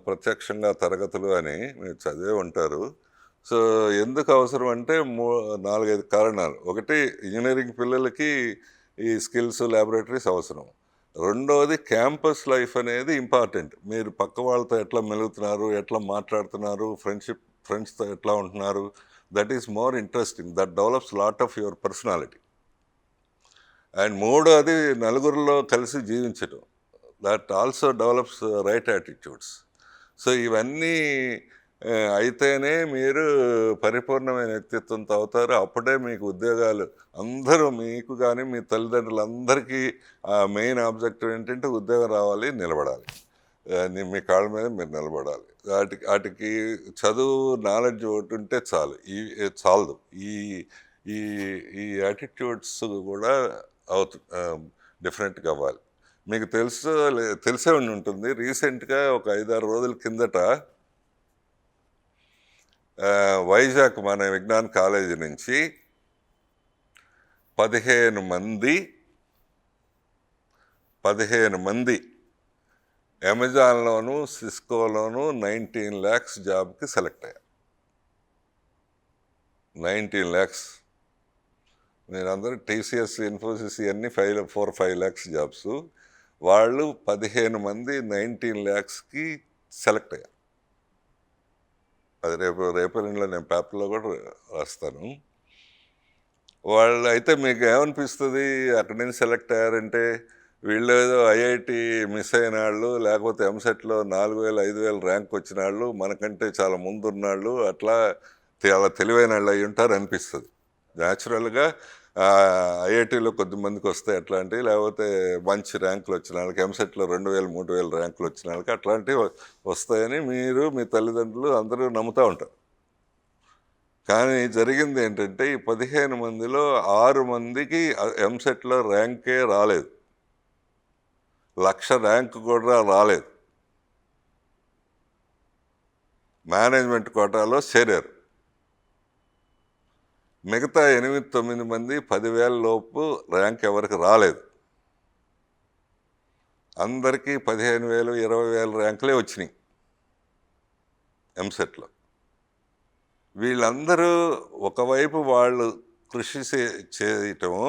ప్రత్యక్షంగా తరగతులు అని మీరు చదివే ఉంటారు. సో, ఎందుకు అవసరం అంటే 4, 5 కారణాలు. ఒకటి ఇంజినీరింగ్ పిల్లలకి ఈ స్కిల్స్ ల్యాబొరేటరీస్ అవసరం. రెండోది క్యాంపస్ లైఫ్ అనేది ఇంపార్టెంట్. మీరు పక్క వాళ్ళతో ఎట్లా మెలుగుతున్నారు, ఎట్లా మాట్లాడుతున్నారు, ఫ్రెండ్స్‌తో ఎట్లా ఉంటున్నారు, that is more interesting. That develops lot of your personality. And మూడోది నలుగురిలో కలిసి జీవించటం. That also develops right attitudes. So, ఇవన్నీ అయితేనే మీరు పరిపూర్ణమైన వ్యక్తిత్వంతో అవుతారు. అప్పుడే మీకు ఉద్యోగాలు అందరూ మీకు కానీ, మీ తల్లిదండ్రులందరికీ మెయిన్ ఆబ్జెక్టివ్ ఏంటంటే ఉద్యోగం రావాలి, నిలబడాలి. మీ కాళ్ళ మీద మీరు నిలబడాలి. ఆటికి చదువు, నాలెడ్జ్ ఒకటి ఉంటే చాలు. చాలదు. ఈ ఈ ఈ యాటిట్యూడ్స్ కూడా డిఫరెంట్‌గా అవ్వాలి. మీకు తెలిసే ఉండి ఉంటుంది. రీసెంట్‌గా ఒక 5, 6 రోజుల కిందట వైజాగ్ మన విజ్ఞాన్ కాలేజీ నుంచి 15 మంది అమెజాన్‌లోను, సిస్కోలోను 19 lakhs జాబ్‌కి సెలెక్ట్ అయ్యారు. 19 lakhs. మీరందరూ టీసీఎస్, ఇన్ఫోసిస్ ఇవన్నీ 4, 5 lakhs జాబ్స్. వాళ్ళు 15 మంది 19 lakhsకి సెలెక్ట్ అయ్యారు. అది రేపల్లిలో నేను పేపర్లో కూడా రాస్తాను. వాళ్ళు అయితే మీకు ఏమనిపిస్తుంది అక్కడి నుంచి సెలెక్ట్ అయ్యారంటే, వీళ్ళు ఏదో ఐఐటి మిస్ అయిన వాళ్ళు, లేకపోతే ఎంసెట్లో 4000 5000 ర్యాంక్ వచ్చిన వాళ్ళు, మనకంటే చాలా ముందున్నాళ్ళు, అట్లా చాలా తెలివైన వాళ్ళు అయి ఉంటారు అనిపిస్తుంది. న్యాచురల్గా ఐఐటీలో కొద్దిమందికి వస్తాయి అట్లాంటివి, లేకపోతే మంచి ర్యాంకులు వచ్చిన వాళ్ళకి, ఎంసెట్లో 2000 3000 ర్యాంకులు వచ్చిన వాళ్ళకి అట్లాంటివి వస్తాయని మీరు మీ తల్లిదండ్రులు అందరూ నమ్ముతూ ఉంటారు. కానీ జరిగింది ఏంటంటే, ఈ 15 మందిలో 6 మందికి ఎంసెట్లో ర్యాంకే రాలేదు, 1,00,000 ర్యాంక్ కూడా రాలేదు. మేనేజ్మెంట్ కోటాలో చేరారు. మిగతా 8-9 మంది 10,000 లోపు ర్యాంక్ ఎవరికి రాలేదు. అందరికీ 15,000 20,000 ర్యాంకులే వచ్చినాయి ఎంసెట్లో. వీళ్ళందరూ ఒకవైపు వాళ్ళు కృషి చేయటము,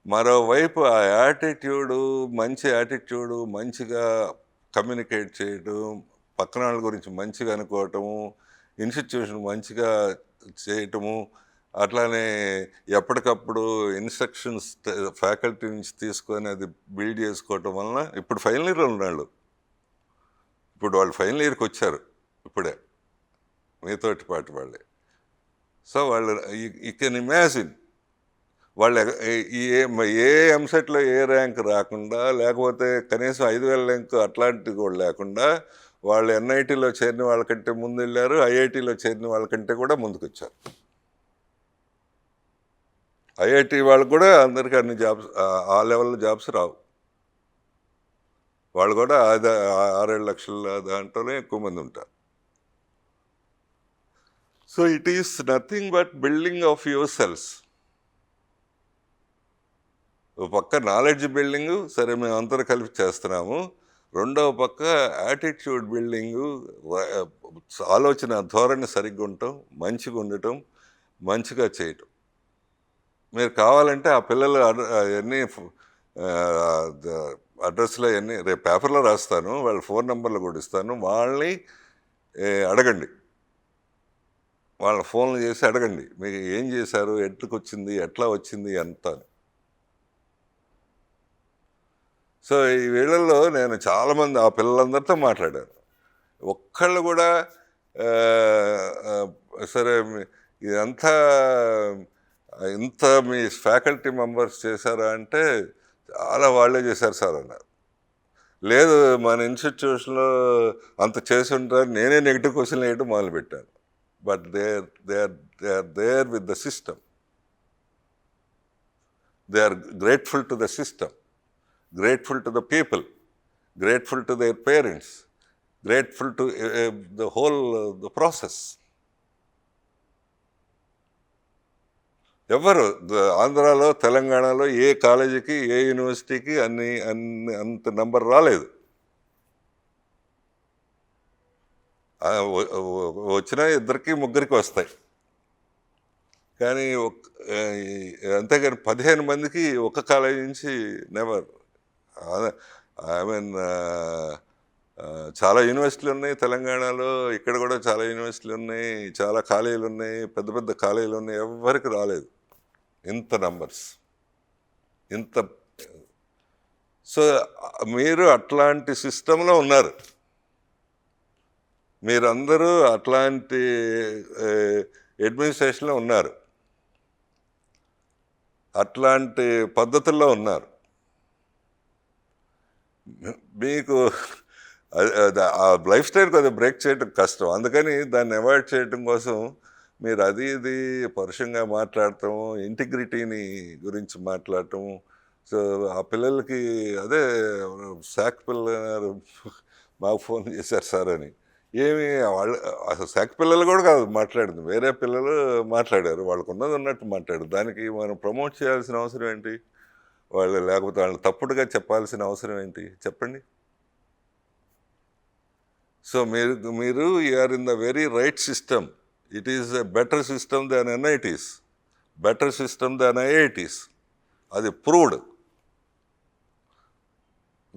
మరోవైపు ఆ యాటిట్యూడు, మంచి యాటిట్యూడు, మంచిగా కమ్యూనికేట్ చేయటం, పక్కన వాళ్ళ గురించి మంచిగా అనుకోవటము, ఇన్స్టిట్యూషన్ మంచిగా చేయటము, అట్లానే ఎప్పటికప్పుడు ఇన్స్ట్రక్షన్స్ ఫ్యాకల్టీ నుంచి తీసుకొని అది బిల్డ్ చేసుకోవటం వలన ఇప్పుడు ఫైనల్ ఇయర్ ఉన్నాళ్ళు. ఇప్పుడు వాళ్ళు ఫైనల్ ఇయర్కి వచ్చారు ఇప్పుడే, మీతోటి పాటు వాళ్ళే. సో వాళ్ళు యూ కెన్ ఇమాజిన్ వాళ్ళు ఏ ఎంసెట్లో ఏ ర్యాంక్ రాకుండా, లేకపోతే కనీసం 5,000 ర్యాంక్ అట్లాంటివి కూడా లేకుండా, వాళ్ళు ఎన్ఐటీలో చేరిన వాళ్ళకంటే ముందు వెళ్ళారు, ఐఐటీలో చేరిన వాళ్ళకంటే కూడా ముందుకు వచ్చారు. ఐఐటి వాళ్ళకు కూడా అందరికీ అన్ని జాబ్స్, ఆ లెవెల్లో జాబ్స్ రావు. వాళ్ళు కూడా 6-7 లక్షల దాంట్లోనే ఎక్కువ మంది ఉంటారు. So it is nothing but building of your cells. ఒక పక్క నాలెడ్జ్ బిల్డింగు, సరే మేము అందరూ కలిపి చేస్తున్నాము. రెండవ పక్క యాటిట్యూడ్ బిల్డింగు, ఆలోచన ధోరణి సరిగ్గా ఉండటం, మంచిగా ఉండటం, మంచిగా చేయటం. మీరు కావాలంటే ఆ పిల్లలు ఎన్ని అడ్రస్లో ఎన్ని రేపు పేపర్లో రాస్తాను, వాళ్ళ ఫోన్ నెంబర్లు కూడా ఇస్తాను. వాళ్ళని అడగండి, వాళ్ళ ఫోన్లు చేసి అడగండి, మీకు ఏం చేశారు, ఎట్లకు వచ్చింది, ఎట్లా వచ్చింది అంతా. సో ఈ వేళల్లో నేను చాలామంది ఆ పిల్లలందరితో మాట్లాడాను. ఒక్కళ్ళు కూడా సరే ఇదంతా ఇంత మీ ఫ్యాకల్టీ మెంబర్స్ చేశారా అంటే, చాలా వాళ్ళే చేశారు సార్ అన్నారు. లేదు మన ఇన్స్టిట్యూషన్లో అంత చేసి ఉంటారు, నేనే నెగిటివ్ క్వశ్చన్లు వేయడం మొదలుపెట్టాను. But they are there with the system. They are grateful to the system, grateful to the people, grateful to their parents, grateful to the whole the process. ఎవరు ఆంధ్రాలో తెలంగాణలో ఏ కాలేజీకి ఏ యూనివర్సిటీకి అంత నంబర్ రాలేదు. వచ్చినా 2 3 వస్తాయి. కానీ అంతేగాని 15 మందికి ఒక కాలేజీ నుంచి నెవర్. ఐ మీన్ చాలా యూనివర్సిటీలు ఉన్నాయి తెలంగాణలో, ఇక్కడ కూడా చాలా యూనివర్సిటీలు ఉన్నాయి, చాలా కాలేజీలు ఉన్నాయి, పెద్ద పెద్ద కాలేజీలు ఉన్నాయి, ఎవరికి రాలేదు ఇంత నంబర్స్, ఇంత. సో మీరు అట్లాంటి సిస్టంలో ఉన్నారు, మీరందరూ అట్లాంటి అడ్మినిస్ట్రేషన్లో ఉన్నారు, అట్లాంటి పద్ధతుల్లో ఉన్నారు. మీకు ఆ లైఫ్ స్టైల్ కొద్దిగా బ్రేక్ చేయడం కష్టం. అందుకని దాన్ని అవాయిడ్ చేయడం కోసం మీరు అది ఇది పరుషంగా మాట్లాడటం, ఇంటిగ్రిటీని గురించి మాట్లాడటం. సో ఆ పిల్లలకి అదే శాఖ పిల్లలు మాకు ఫోన్ చేశారు సార్ అని. ఏమి వాళ్ళు అసలు శాఖ పిల్లలు కూడా కాదు మాట్లాడింది, వేరే పిల్లలు మాట్లాడారు, వాళ్ళకు ఉన్నది ఉన్నట్టు మాట్లాడారు. దానికి మనం ప్రమోట్ చేయాల్సిన అవసరం ఏంటి? వాళ్ళు లేకపోతే వాళ్ళని తప్పుడుగా చెప్పాల్సిన అవసరం ఏంటి చెప్పండి? సో మీరు are in the very right system. It is a better system than NITs, better system than IITs. అది ప్రూవ్డ్.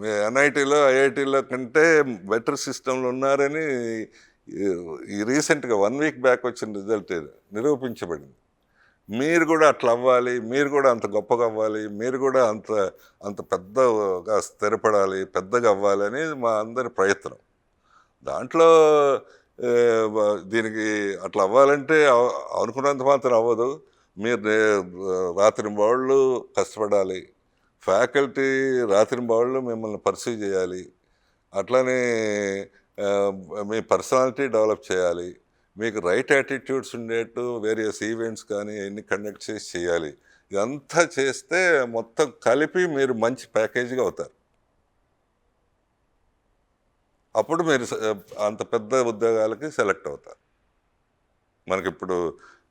మీ ఎన్ఐటీలో ఐఐటీలో కంటే బెటర్ సిస్టంలో ఉన్నారని ఈ రీసెంట్గా 1 వీక్ బ్యాక్ వచ్చిన రిజల్ట్ నిరూపించబడింది. మీరు కూడా అట్లా అవ్వాలి, మీరు కూడా అంత గొప్పగా అవ్వాలి, మీరు కూడా అంత అంత పెద్దగా స్థిరపడాలి, పెద్దగా అవ్వాలి అనేది మా అందరి ప్రయత్నం. దాంట్లో దీనికి అట్లా అవ్వాలంటే అనుకున్నంత మాత్రం అవ్వదు. మీరు రాత్రింబవళ్ళు కష్టపడాలి, ఫ్యాకల్టీ రాత్రింబవళ్ళు మిమ్మల్ని పర్సూ చేయాలి, అట్లానే మీ పర్సనాలిటీ డెవలప్ చేయాలి, మీకు రైట్ యాటిట్యూడ్స్ ఉండేట్టు వేరియస్ ఈవెంట్స్ కానీ ఎన్ని కండక్ట్ చేసి చేయాలి. ఇదంతా చేస్తే మొత్తం కలిపి మీరు మంచి ప్యాకేజీగా అవుతారు. అప్పుడు మీరు అంత పెద్ద ఉద్యోగాలకి సెలెక్ట్ అవుతారు. మనకిప్పుడు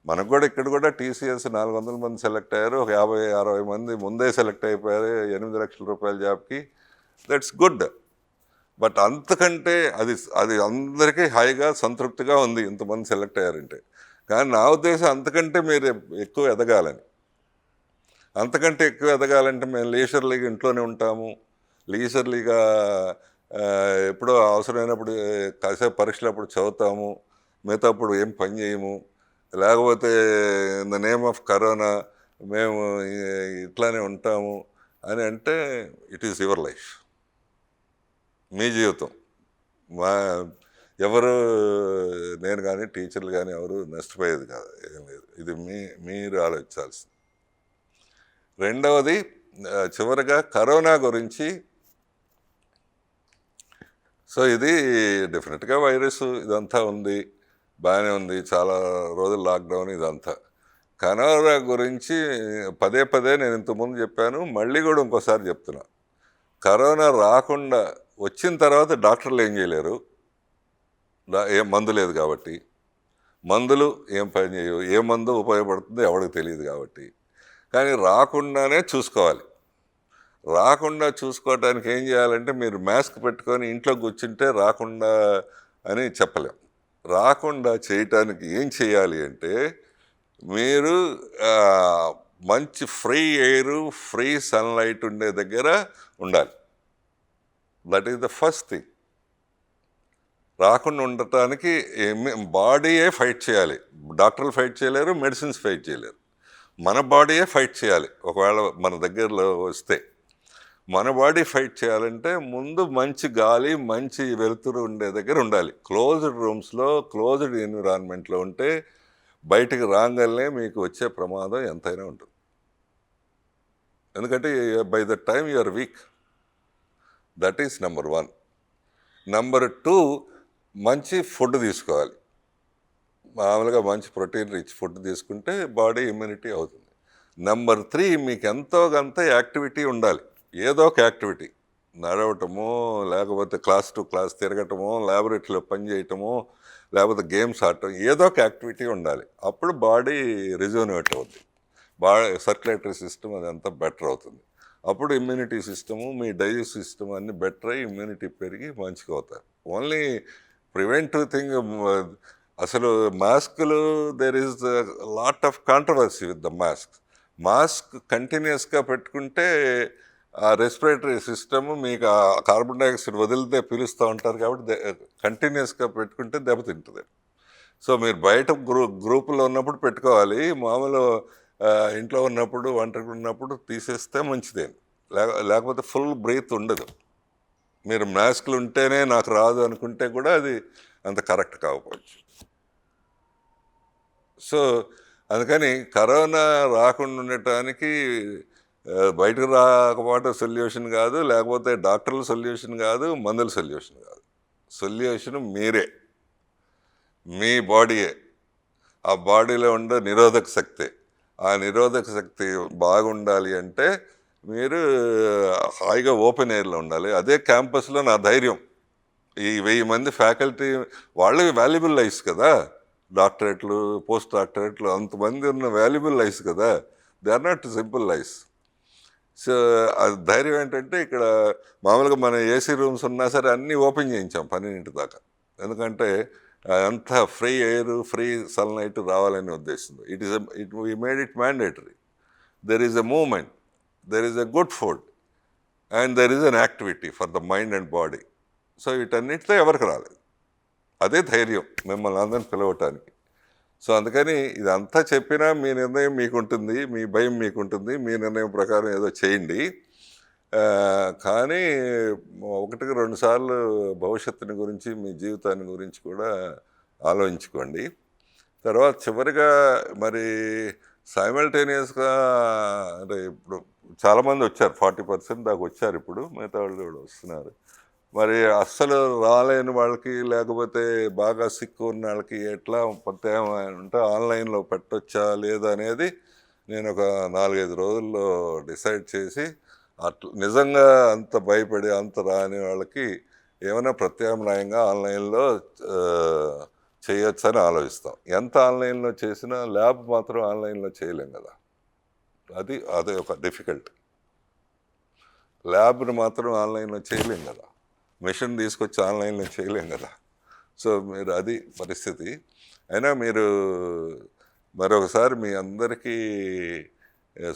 మనకు కూడా ఇక్కడ కూడా టీసీఎస్ 400 మంది సెలెక్ట్ అయ్యారు, ఒక 50-60 మంది ముందే సెలెక్ట్ అయిపోయారు 8 లక్షల రూపాయల జాబ్కి. That's good. బట్ అంతకంటే అది అది అందరికీ హాయిగా సంతృప్తిగా ఉంది ఇంతమంది సెలెక్ట్ అయ్యారంటే. కానీ నా ఉద్దేశం అంతకంటే మీరు ఎక్కువ ఎదగాలని. అంతకంటే ఎక్కువ ఎదగాలంటే మేము లీజర్లీగా ఇంట్లోనే ఉంటాము, లీజర్లీగా ఎప్పుడో అవసరమైనప్పుడు కాసేపు పరీక్షలప్పుడు చదువుతాము, మిగతా అప్పుడు ఏం పని చేయము, లేకపోతే in the name of corona మేము ఇట్లానే ఉంటాము అని అంటే ఇట్ ఈస్ యువర్ లైఫ్, మీ జీవితం. మా ఎవరు నేను కానీ టీచర్లు కానీ ఎవరు నష్టపోయేది కాదు, ఏం లేదు. ఇది మీరు ఆలోచించాల్సింది. రెండవది చివరిగా కరోనా గురించి. సో ఇది డెఫినెట్గా వైరస్ ఇదంతా ఉంది, బాగానే ఉంది, చాలా రోజులు లాక్డౌన్ ఇదంతా. కరోనా గురించి పదే పదే నేను ఇంతకుముందు చెప్పాను, మళ్ళీ కూడా ఇంకోసారి చెప్తున్నా. కరోనా రాకుండా వచ్చిన తర్వాత డాక్టర్లు ఏం చేయలేరు, ఏం మందు లేదు కాబట్టి. మందులు ఏం పని చేయవు, ఏ మందు ఉపయోగపడుతుందో ఎవరికి తెలియదు కాబట్టి. కానీ రాకుండానే చూసుకోవాలి. రాకుండా చూసుకోవడానికి ఏం చేయాలంటే మీరు మాస్క్ పెట్టుకొని ఇంట్లో కూర్చుంటే రాకుండా అని చెప్పలేం. రాకుండా చేయటానికి ఏం చేయాలి అంటే మీరు మంచి ఫ్రీ ఎయిర్, ఫ్రీ సన్లైట్ ఉండే దగ్గర ఉండాలి. That is the first thing. రాకుండా ఉండటానికి బాడీయే ఫైట్ చేయాలి. డాక్టర్లు ఫైట్ చేయలేరు, మెడిసిన్స్ ఫైట్ చేయలేరు. మన బాడీయే ఫైట్ చేయాలి. ఒకవేళ మన దగ్గరలో వస్తే మన బాడీ ఫైట్ చేయాలంటే ముందు మంచి గాలి, మంచి వెలుతురు ఉండే దగ్గర ఉండాలి. క్లోజ్డ్ రూమ్స్లో, క్లోజ్డ్ ఎన్విరాన్మెంట్లో ఉంటే బయటికి రాగానే మీకు వచ్చే ప్రమాదం ఎంతైనా ఉంటుంది. ఎందుకంటే by the time you are weak. That is number 1. Number 2, మంచి ఫుడ్ తీసుకోవాలి. మామూలుగా మంచి ప్రోటీన్ రిచ్ ఫుడ్ తీసుకుంటే బాడీ ఇమ్యూనిటీ అవుతుంది. నెంబర్ 3, మీకు ఎంతో కొంత యాక్టివిటీ ఉండాలి. ఏదో ఒక యాక్టివిటీ, నడవటమో, లేకపోతే క్లాస్ టు క్లాస్ తిరగటమో, ల్యాబొరేటరీలో పని చేయటమో, లేకపోతే గేమ్స్ ఆడటం, ఏదో ఒక యాక్టివిటీ ఉండాలి. అప్పుడు బాడీ రిజూనేట్ అవుతుంది, బాడీ సర్క్యులేటరీ సిస్టమ్ అదంతా బెటర్ అవుతుంది. అప్పుడు ఇమ్యూనిటీ సిస్టము, మీ డైజెస్టివ్ సిస్టమ్ అన్నీ బెటర్ అయ్యి ఇమ్యూనిటీ పెరిగి మంచిగా అవుతారు. Only preventive thing. అసలు మాస్కులు, there is lot of controversy with the mask. Mask కంటిన్యూస్గా పెట్టుకుంటే ఆ రెస్పిరేటరీ సిస్టమ్ మీకు కార్బన్ డైఆక్సైడ్ వదిలితే పీలుస్తూ ఉంటారు కాబట్టి కంటిన్యూస్గా పెట్టుకుంటే దెబ్బతింటుంది. సో మీరు బయట గ్రూపులో ఉన్నప్పుడు పెట్టుకోవాలి, మామూలు ఇంట్లో ఉన్నప్పుడు, ఒంటరిగా ఉన్నప్పుడు తీసేస్తే మంచిదే. లేకపోతే ఫుల్ బ్రీత్ ఉండదు. మీరు మాస్కులు ఉంటేనే నాకు రాదు అనుకుంటే కూడా అది అంత కరెక్ట్ కాకపోవచ్చు. సో అందుకని కరోనా రాకుండా ఉండటానికి బయటకు రాకపోవడం సొల్యూషన్ కాదు, లేకపోతే డాక్టర్ల సొల్యూషన్ కాదు, మందుల సొల్యూషన్ కాదు. సొల్యూషన్ మీరే, మీ బాడీయే. ఆ బాడీలో ఉండే నిరోధక శక్తి, ఆ నిరోధక శక్తి బాగుండాలి అంటే మీరు హాయిగా ఓపెన్ ఎయిర్లో ఉండాలి. అదే క్యాంపస్లో నా ధైర్యం. ఈ 1000 మంది ఫ్యాకల్టీ వాళ్ళవి వాల్యుబుల్ లైఫ్స్ కదా, డాక్టరేట్లు, పోస్ట్ డాక్టరేట్లు, అంతమంది ఉన్న వాల్యుబుల్ లైఫ్స్ కదా. They are not simple lives. So అది ధైర్యం ఏంటంటే ఇక్కడ మామూలుగా మన ఏసీ రూమ్స్ ఉన్నా సరే అన్నీ ఓపెన్ చేయించాం 12 దాకా. ఎందుకంటే అంతా ఫ్రీ ఎయిర్, ఫ్రీ సన్లైట్ రావాలనే ఉద్దేశంతో we made it mandatory. There is a movement, there is a good food, and there is an activity for the mind and body. So వీటన్నిటితో ఎవరికి రాలేదు. అదే ధైర్యం మిమ్మల్ని అందరిని పిలవటానికి. సో అందుకని ఇదంతా చెప్పినా మీ నిర్ణయం మీకుంటుంది, మీ భయం మీకుంటుంది, మీ నిర్ణయం ప్రకారం ఏదో చేయండి. కానీ ఒకటికి 2 సార్లు భవిష్యత్తుని గురించి, మీ జీవితాన్ని గురించి కూడా ఆలోచించుకోండి. తర్వాత చివరిగా మరి సైమల్టేనియస్‌గా అంటే ఇప్పుడు చాలామంది వచ్చారు. 40% దాకా వచ్చారు ఇప్పుడు. మిగతా వాళ్ళు కూడా వస్తున్నారు. మరి అస్సలు రాలేని వాళ్ళకి, లేకపోతే బాగా సిక్ ఉన్న వాళ్ళకి ఎట్లా ప్రత్యామ్నాయం అంటే ఆన్లైన్లో పెట్టొచ్చా లేదా అనేది నేను ఒక 4, 5 రోజుల్లో డిసైడ్ చేసి అట్లా నిజంగా అంత భయపడి అంత రాని వాళ్ళకి ఏమైనా ప్రత్యామ్నాయంగా ఆన్లైన్లో చేయొచ్చని ఆలోచిస్తాం. ఎంత ఆన్లైన్లో చేసినా ల్యాబ్ మాత్రం ఆన్లైన్లో చేయలేం కదా. అదే ఒక డిఫికల్ట్. ల్యాబ్ని మాత్రం ఆన్లైన్లో చేయలేం కదా. మెషిన్ తీసుకొచ్చి ఆన్లైన్లో చేయలేం కదా. సో మీరు అది పరిస్థితి. అయినా మీరు మరొకసారి మీ అందరికీ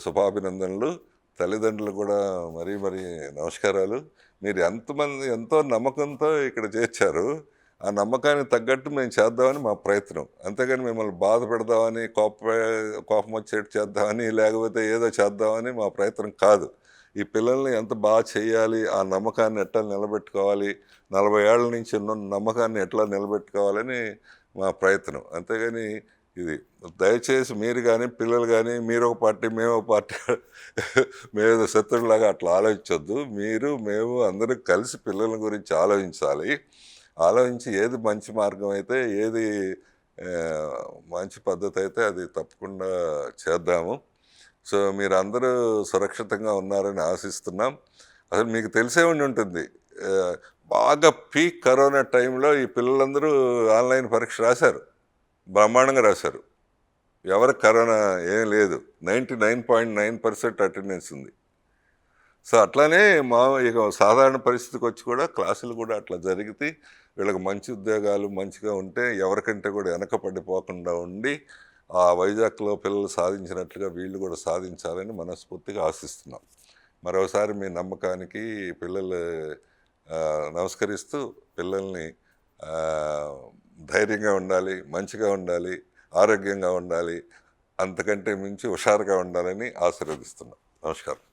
శుభాభినందనలు. తల్లిదండ్రులు కూడా మరీ నమస్కారాలు. మీరు ఎంతో నమ్మకంతో ఇక్కడ చేర్చారు. ఆ నమ్మకానికి తగ్గట్టు మేము చేద్దామని మా ప్రయత్నం. అంతేగాని మిమ్మల్ని బాధ పెడదామని, కోపం వచ్చేట్టు చేద్దామని, లేకపోతే ఏదో చేద్దామని మా ప్రయత్నం కాదు. ఈ పిల్లల్ని ఎంత బాగా చేయాలి, ఆ నమ్మకాన్ని ఎట్లా నిలబెట్టుకోవాలి, 40 ఏళ్ల నుంచి ఉన్న నమ్మకాన్ని ఎట్లా నిలబెట్టుకోవాలని మా ప్రయత్నం. అంతేగాని ఇది దయచేసి మీరు కానీ, పిల్లలు కానీ, మీరు ఒక పార్టీ, మేము ఒక పార్టీ, మేము శత్రువులాగా అట్లా ఆలోచించొద్దు. మేము అందరూ కలిసి పిల్లల గురించి ఆలోచించాలి. ఆలోచించి ఏది మంచి మార్గం అయితే, ఏది మంచి పద్ధతి అయితే అది తప్పకుండా చేద్దాము. సో మీరందరూ సురక్షితంగా ఉన్నారని ఆశిస్తున్నాం. అసలు మీకు తెలిసే ఉంటుంది, బాగా పీక్ కరోనా టైంలో ఈ పిల్లలందరూ ఆన్లైన్ పరీక్ష రాశారు, బ్రహ్మాండంగా రాశారు. ఎవరికి కరోనా ఏం లేదు. 99.9% అటెండెన్స్ ఉంది. సో అట్లానే ఇక సాధారణ పరిస్థితికి వచ్చి కూడా క్లాసులు కూడా అట్లా జరిగితే వీళ్ళకి మంచి ఉద్యోగాలు మంచిగా ఉంటే ఎవరికంటే కూడా వెనకపడిపోకుండా ఉండి ఆ వైజాగ్లో పిల్లలు సాధించినట్లుగా వీళ్ళు కూడా సాధించాలని మనస్ఫూర్తిగా ఆశిస్తున్నాం. మరోసారి మీ నమ్మకానికి పిల్లలు నమస్కరిస్తూ పిల్లల్ని ధైర్యంగా ఉండాలి, మంచిగా ఉండాలి, ఆరోగ్యంగా ఉండాలి, అంతకంటే మించి హుషారుగా ఉండాలని ఆశీర్వదిస్తున్నాం. నమస్కారం.